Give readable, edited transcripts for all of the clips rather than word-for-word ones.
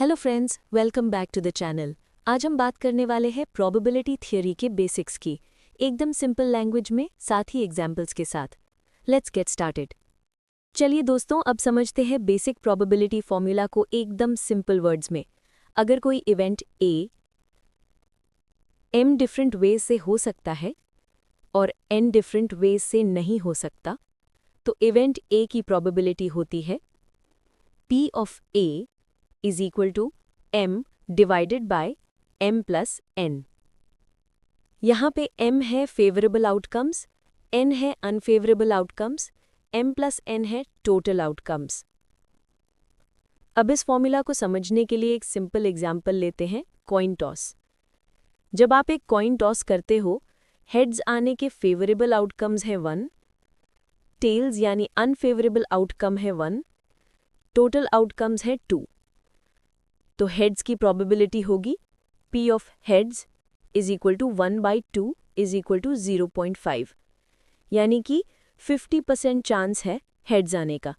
Hello friends, welcome back to the channel. आज हम बात करने वाले हैं प्रोबेबिलिटी थियरी के बेसिक्स की, एकदम सिंपल लैंग्वेज में, साथ ही एग्जाम्पल्स के साथ। Let's get started. चलिए दोस्तों, अब समझते हैं बेसिक प्रोबेबिलिटी फॉर्मूला को एकदम सिंपल वर्ड्स में। अगर कोई event A m different ways से हो सकता है और n डिफरेंट वेज से नहीं हो सकता, तो इवेंट a की प्रोबेबिलिटी होती है P of A is equal to m divided by m plus n। यहाँ पे m है फेवरेबल आउटकम्स, n है unfavourable outcomes, m plus n है टोटल आउटकम्स। अब इस फॉर्मूला को समझने के लिए एक सिंपल एग्जाम्पल लेते हैं, कॉइन टॉस। जब आप एक कॉइन टॉस करते हो, हेड्स आने के फेवरेबल आउटकम्स है 1, टेल्स यानी अनफेवरेबल आउटकम है 1, टोटल आउटकम्स है 2। तो हेड्स की प्रोबेबिलिटी होगी P of heads is equal to 1/2 is equal to 0.5, यानी कि 50% चांस है हेड्स आने का।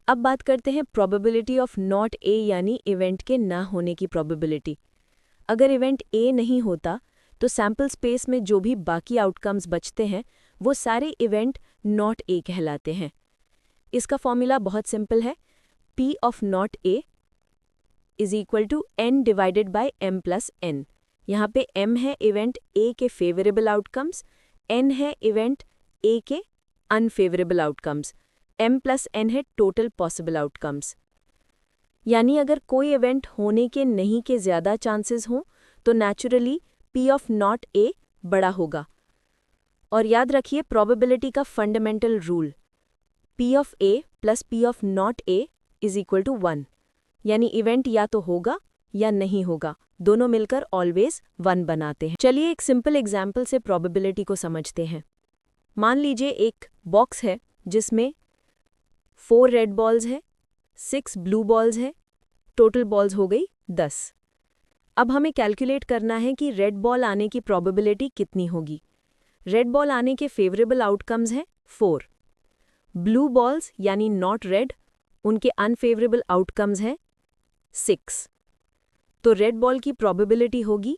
अब बात करते हैं प्रोबेबिलिटी ऑफ नॉट ए यानी इवेंट के ना होने की प्रोबेबिलिटी। अगर इवेंट ए नहीं होता तो सैम्पल स्पेस में जो भी बाकी आउटकम्स बचते हैं वो सारे इवेंट नॉट ए कहलाते हैं। इसका फॉर्मूला बहुत सिंपल है, P of not A is equal to n divided by m plus n। यहाँ पे m है इवेंट a के फेवरेबल आउटकम्स, n है इवेंट a के unfavourable outcomes, m plus n है टोटल पॉसिबल आउटकम्स। यानी अगर कोई इवेंट होने के नहीं के ज़्यादा चांसेस हों तो naturally P of not a बड़ा होगा। और याद रखिए प्रोबेबिलिटी का fundamental rule, P of a plus P of not a is equal to 1, यानी इवेंट या तो होगा या नहीं होगा, दोनों मिलकर ऑलवेज 1 बनाते हैं। चलिए एक सिंपल एग्जाम्पल से प्रोबेबिलिटी को समझते हैं। मान लीजिए एक बॉक्स है जिसमें 4 रेड बॉल्स है, 6 ब्लू बॉल्स है, टोटल बॉल्स हो गई 10। अब हमें कैलकुलेट करना है कि रेड बॉल आने की प्रोबेबिलिटी कितनी होगी। रेड बॉल आने के फेवरेबल आउटकम्स हैं 4, ब्लू बॉल्स यानी नॉट रेड, उनके अनफेवरेबल आउटकम्स हैं 6। तो रेड बॉल की प्रोबेबिलिटी होगी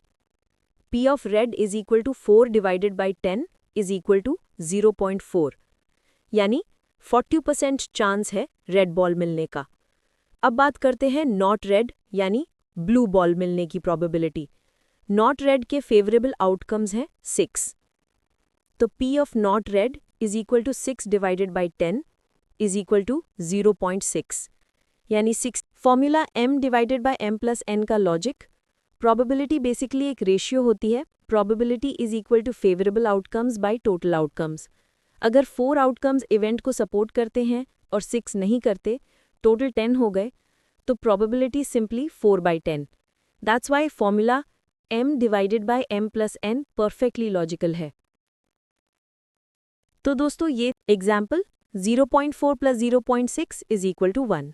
P of red is equal to 4 divided by 10 is equal to 0.4, यानी 40% चांस है रेड बॉल मिलने का। अब बात करते हैं नॉट रेड यानी ब्लू बॉल मिलने की प्रोबेबिलिटी। नॉट रेड के फेवरेबल आउटकम्स हैं 6, तो P of not red is equal to 6 divided by 10 is equal to 0.6, यानी 6। Formula m divided by m plus n का लॉजिक, प्रोबेबिलिटी बेसिकली एक ratio होती है, probability is equal to favourable outcomes by total outcomes. अगर 4 outcomes event को support करते हैं और 6 नहीं करते, टोटल 10 हो गए, तो probability simply 4/10। That's why formula m divided by m plus n perfectly logical है। तो दोस्तों ये example 0.4 plus 0.6 is equal to 1।